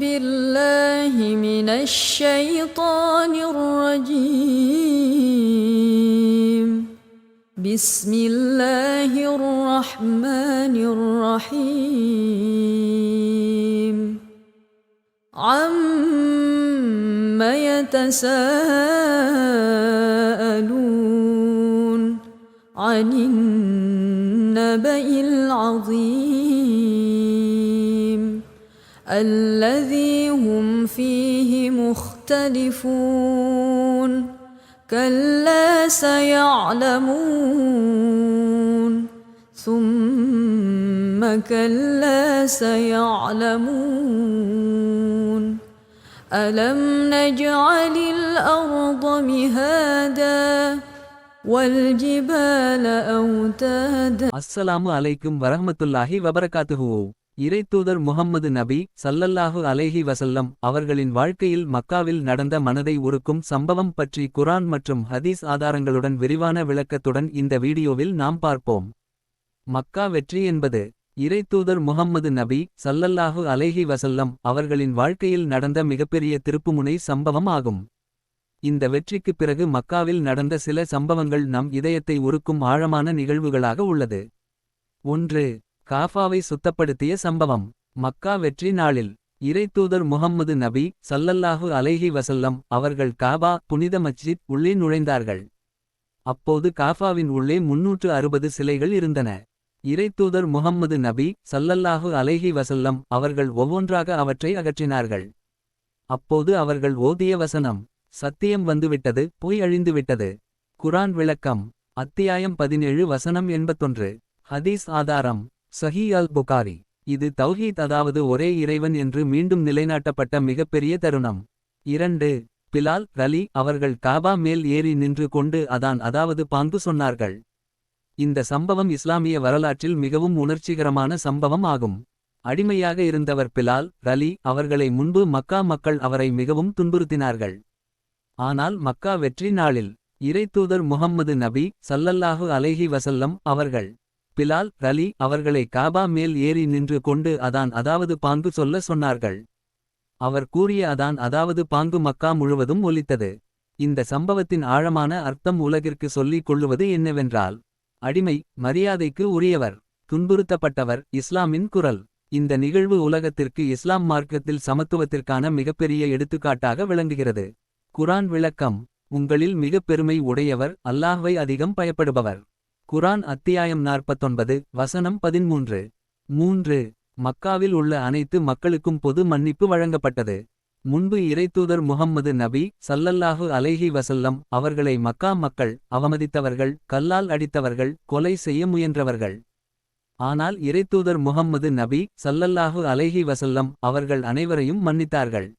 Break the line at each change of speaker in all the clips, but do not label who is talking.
بالله من الشيطان الرجيم. بسم الله الرحمن الرحيم. عَمَّ يتساءلون عن النبأ العظيم الذي هم فيه مختلفون. كلا سيعلمون ثم كلا سيعلمون. ألم نجعل الأرض مهادا والجبال أوتادا.
அஸ்ஸலாமு அலைக்கும் வரஹ்மத்துல்லாஹி வபரகாத்துஹு. இறைத்தூதர் முஹம்மது நபி ஸல்லல்லாஹு அலைஹி வஸல்லம் அவர்களின் வாழ்க்கையில் மக்காவில் நடந்த மனதை உருக்கும் சம்பவம் பற்றி குர்ஆன் மற்றும் ஹதீஸ் ஆதாரங்களுடன் விரிவான விளக்கத்துடன் இந்த வீடியோவில் நாம் பார்ப்போம். மக்கா வெற்றி என்பது இறைத்தூதர் முஹம்மது நபி ஸல்லல்லாஹு அலைஹி வஸல்லம் அவர்களின் வாழ்க்கையில் நடந்த மிகப்பெரிய திருப்புமுனை சம்பவம் ஆகும். இந்த வெற்றிக்குப் பிறகு மக்காவில் நடந்த சில சம்பவங்கள் நம் இதயத்தை உருக்கும் ஆழமான நிகழ்வுகளாக உள்ளது. 1. காஃபாவை சுத்தப்படுத்திய சம்பவம். மக்கா வெற்றி நாளில் இறைத்தூதர் முஹம்மது நபி ஸல்லல்லாஹு அலைஹி வஸல்லம் அவர்கள் காபா புனித மஸ்ஜித் உள்ளே நுழைந்தார்கள். அப்போது காஃபாவின் உள்ளே 360 சிலைகள் இருந்தன. இறைத்தூதர் முஹம்மது நபி ஸல்லல்லாஹு அலைஹி வஸல்லம் அவர்கள் ஒவ்வொன்றாக அவற்றை அகற்றினார்கள். அப்போது அவர்கள் ஓதிய வசனம்: சத்தியம் வந்துவிட்டது, பொய் அழிந்துவிட்டது. குர்ஆன் விளக்கம். அத்தியாயம் 17 வசனம் 81. ஹதீஸ் ஆதாரம் ஸஹீஹ் அல் புகாரி. இது தௌஹீத், அதாவது ஒரே இறைவன் என்று மீண்டும் நிலைநாட்டப்பட்ட மிகப்பெரிய தருணம். 2. பிலால் ரலி அவர்கள் காபா மேல் ஏறி நின்று கொண்டு அதான், அதாவது பாங்கு சொன்னார்கள். இந்த சம்பவம் இஸ்லாமிய வரலாற்றில் மிகவும் உணர்ச்சிகரமான சம்பவம் ஆகும். அடிமையாக இருந்தவர் பிலால் ரலி அவர்களை முன்பு மக்கா மக்கள் அவரை மிகவும் துன்புறுத்தினார்கள். ஆனால் மக்கா வெற்றி நாளில் இறைத்தூதர் முஹம்மது நபி ஸல்லல்லாஹு அலைஹி வஸல்லம் அவர்கள் பிலால் ரலி அவர்களை காபா மேல் ஏறி நின்று கொண்டு அதான், அதாவது பாங்கு சொல்ல சொன்னார்கள். அவர் கூறிய அதான், அதாவது பாங்கு மக்கா முழுவதும் ஒலித்தது. இந்த சம்பவத்தின் ஆழமான அர்த்தம் உலகிற்கு சொல்லிக் கொள்ளுவது என்னவென்றால், அடிமை மரியாதைக்கு உரியவர், துன்புறுத்தப்பட்டவர் இஸ்லாமின் குரல். இந்த நிகழ்வு உலகத்திற்கு இஸ்லாம் மார்க்கத்தில் சமத்துவத்திற்கான மிகப்பெரிய எடுத்துக்காட்டாக விளங்குகிறது. குர்ஆன் விளக்கம். உங்களில் மிகப் பெருமை உடையவர், அல்லாஹ்வை அதிகம் பயப்படுபவர். குர்ஆன் அத்தியாயம் 49 வசனம் 13. 3. மக்காவில் உள்ள அனைத்து மக்களுக்கும் பொது மன்னிப்பு வழங்கப்பட்டது. முன்பு இறைத்தூதர் முஹம்மது நபி ஸல்லல்லாஹு அலைஹி வஸல்லம் அவர்களை மக்கா மக்கள் அவமதித்தவர்கள், கல்லால் அடித்தவர்கள், கொலை செய்ய முயன்றவர்கள். ஆனால் இறைத்தூதர் முஹம்மது நபி ஸல்லல்லாஹு அலைஹி வஸல்லம் அவர்கள் அனைவரையும் மன்னித்தார்கள்.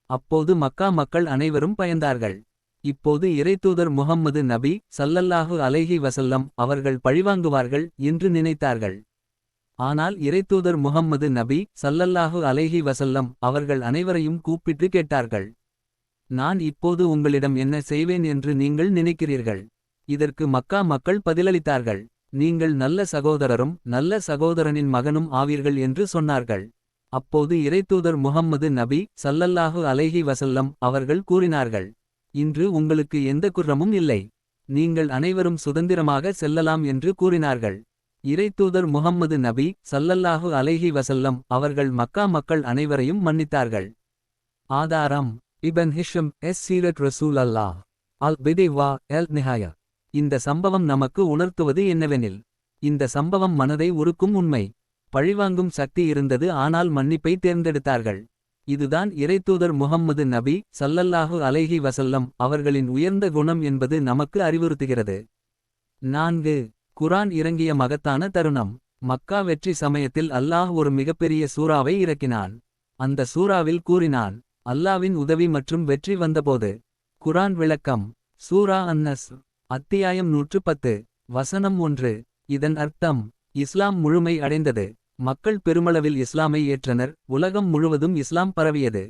அப்போது மக்கா மக்கள் அனைவரும் பயந்தார்கள். இப்போது இறைத்தூதர் முஹம்மது நபி ஸல்லல்லாஹு அலைஹி வஸல்லம் அவர்கள் பழிவாங்குவார்கள் என்று நினைத்தார்கள். ஆனால் இறைத்தூதர் முஹம்மது நபி ஸல்லல்லாஹு அலைஹி வஸல்லம் அவர்கள் அனைவரையும் கூப்பிட்டு கேட்டார்கள்: நான் இப்போது உங்களிடம் என்ன செய்வேன் என்று நீங்கள் நினைக்கிறீர்கள்? இதற்கு மக்கா மக்கள் பதிலளித்தார்கள்: நீங்கள் நல்ல சகோதரரும் நல்ல சகோதரனின் மகனும் ஆவீர்கள் என்று சொன்னார்கள். அப்போது இறைத்தூதர் முஹம்மது நபி ஸல்லல்லாஹு அலைஹி வஸல்லம் அவர்கள் கூறினார்கள்: இன்று உங்களுக்கு எந்த குற்றமும் இல்லை, நீங்கள் அனைவரும் சுதந்திரமாக செல்லலாம் என்று கூறினார்கள். இறைத்தூதர் முஹம்மது நபி ஸல்லல்லாஹு அலைஹி வஸல்லம் அவர்கள் மக்கா மக்கள் அனைவரையும் மன்னித்தார்கள். ஆதாரம் இப்ன் ஹிஷம் சீரத் ரசூல் அல்லாஹ் அல் பிதைவா எல் நிஹாயா. இந்த சம்பவம் நமக்கு உணர்த்துவது என்னவெனில், இந்த சம்பவம் மனதை உருக்கும் உண்மை. பழிவாங்கும் சக்தி இருந்தது, ஆனால் மன்னிப்பை தேர்ந்தெடுத்தார்கள். இதுதான் இறைத்தூதர் முஹம்மது நபி ஸல்லல்லாஹு அலைஹி வஸல்லம் அவர்களின் உயர்ந்த குணம் என்பது நமக்கு அறிவுறுத்துகிறது. 4. குர்ஆன் இறங்கிய மகத்தான தருணம். மக்கா வெற்றி சமயத்தில் அல்லாஹ் ஒரு மிகப்பெரிய சூறாவை இறக்கினான். அந்த சூறாவில் கூறினான்: அல்லாவின் உதவி மற்றும் வெற்றி வந்தபோது. குர்ஆன் விளக்கம். சூரா அன்-நஸ்ர் அத்தியாயம் 110 வசனம் 1. இதன் அர்த்தம்: இஸ்லாம் முழுமை அடைந்தது, மக்கள் பெருமளவில் இஸ்லாமை ஏற்றனர், உலகம் முழுவதும் இஸ்லாம் பரவியது.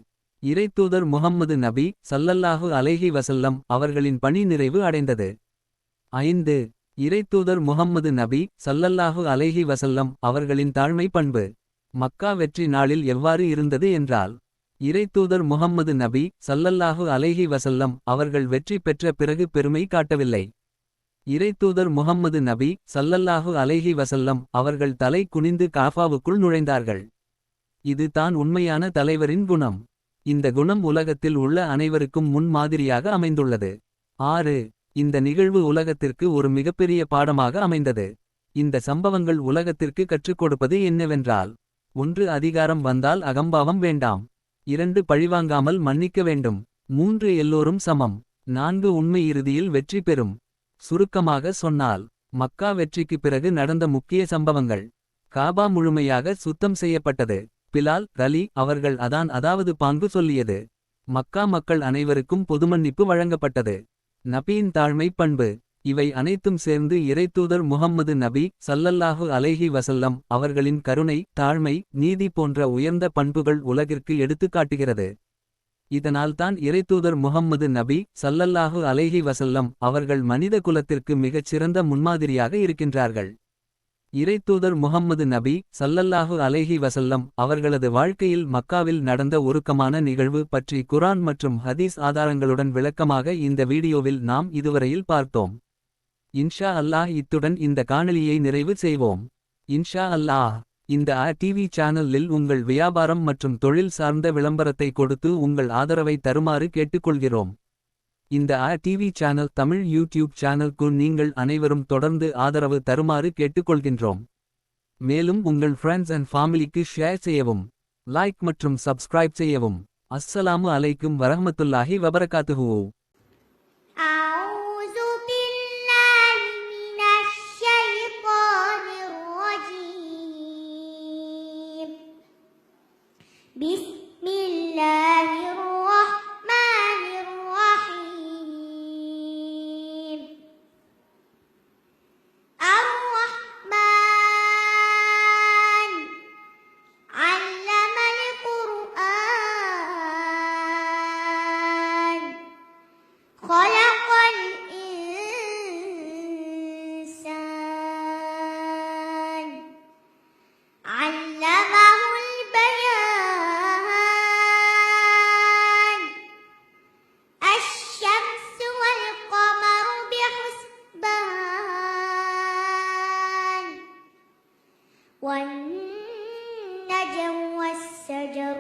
இறைத்தூதர் முஹம்மது நபி ஸல்லல்லாஹு அலைஹி வஸல்லம் அவர்களின் பணி நிறைவு அடைந்தது. 5. இறைத்தூதர் முஹம்மது நபி ஸல்லல்லாஹு அலைஹி வஸல்லம் அவர்களின் தாழ்மை பண்பு. மக்கா வெற்றி நாளில் எவ்வாறு இருந்தது என்றால், இறைத்தூதர் முஹம்மது நபி ஸல்லல்லாஹு அலைஹி வஸல்லம் அவர்கள் வெற்றி பெற்ற பிறகு பெருமை காட்டவில்லை. இறைத்தூதர் முஹம்மது நபி ஸல்லல்லாஹு அலைஹி வஸல்லம் அவர்கள் தலை குனிந்து காஃபாவுக்குள் நுழைந்தார்கள். இது தான் உண்மையான தலைவரின் குணம். இந்த குணம் உலகத்தில் உள்ள அனைவருக்கும் முன்மாதிரியாக அமைந்துள்ளது. 6. இந்த நிகழ்வு உலகத்திற்கு ஒரு மிகப்பெரிய பாடமாக அமைந்தது. இந்த சம்பவங்கள் உலகத்திற்கு கற்றுக் கொடுப்பது என்னவென்றால்: 1. அதிகாரம் வந்தால் அகம்பாவம் வேண்டாம். 2. பழிவாங்காமல் மன்னிக்க வேண்டும். 3. எல்லோரும் சமம். 4. உண்மை இறுதியில் வெற்றி பெறும். சுருக்கமாக சொன்னால், மக்கா வெற்றிக்கு பிறகு நடந்த முக்கிய சம்பவங்கள்: காபா முழுமையாக சுத்தம் செய்யப்பட்டது. பிலால் ரலி அவர்கள் அதாவது பாங்கு சொல்லியது. மக்கா மக்கள் அனைவருக்கும் பொதுமன்னிப்பு வழங்கப்பட்டது. நபியின் தாழ்மை பண்பு. இவை அனைத்தும் சேர்ந்து இறைத்தூதர் முஹம்மது நபி ஸல்லல்லாஹு அலைஹி வஸல்லம் அவர்களின் கருணை, தாழ்மை, நீதி போன்ற உயர்ந்த பண்புகள் உலகிற்கு எடுத்துக்காட்டுகிறது. இதனால்தான் இறைத்தூதர் முஹம்மது நபி ஸல்லல்லாஹு அலைஹி வஸல்லம் அவர்கள் மனித குலத்திற்கு மிகச் சிறந்த முன்மாதிரியாக இருக்கின்றார்கள். இறைத்தூதர் முஹம்மது நபி ஸல்லல்லாஹு அலைஹி வஸல்லம் அவர்களது வாழ்க்கையில் மக்காவில் நடந்த உருக்கமான நிகழ்வு பற்றி குர்ஆன் மற்றும் ஹதீஸ் ஆதாரங்களுடன் விளக்கமாக இந்த வீடியோவில் நாம் இதுவரையில் பார்த்தோம். இன்ஷா அல்லாஹ் இத்துடன் இந்த காணொளியை நிறைவு செய்வோம். இன்ஷா அல்லாஹ். இந்த டிவி சேனலில் உங்கள் வியாபாரம் மற்றும் தொழில் சார்ந்த விளம்பரத்தை கொடுத்து உங்கள் ஆதரவை தருமாறு கேட்டுக்கொள்கிறோம். இந்த டிவி சேனல் தமிழ் யூடியூப் சேனலுக்கு நீங்கள் அனைவரும் தொடர்ந்து ஆதரவு தருமாறு கேட்டுக்கொள்கின்றோம். மேலும் உங்கள் ஃப்ரெண்ட்ஸ் அண்ட் ஃபேமிலிக்கு ஷேர் செய்யவும், லைக் மற்றும் சப்ஸ்கிரைப் செய்யவும். அஸ்ஸலாமு அலைக்கும் வரஹ்மத்துல்லாஹி வபரகாத்துஹு.
أعوذ بالله من الشيطان الرجيم. بسم الله الرحمن الرحيم. الرحمن علم القرآن خلق الإنسان علمه البيان. الشمس والقمر بحسبان والنجم والشجر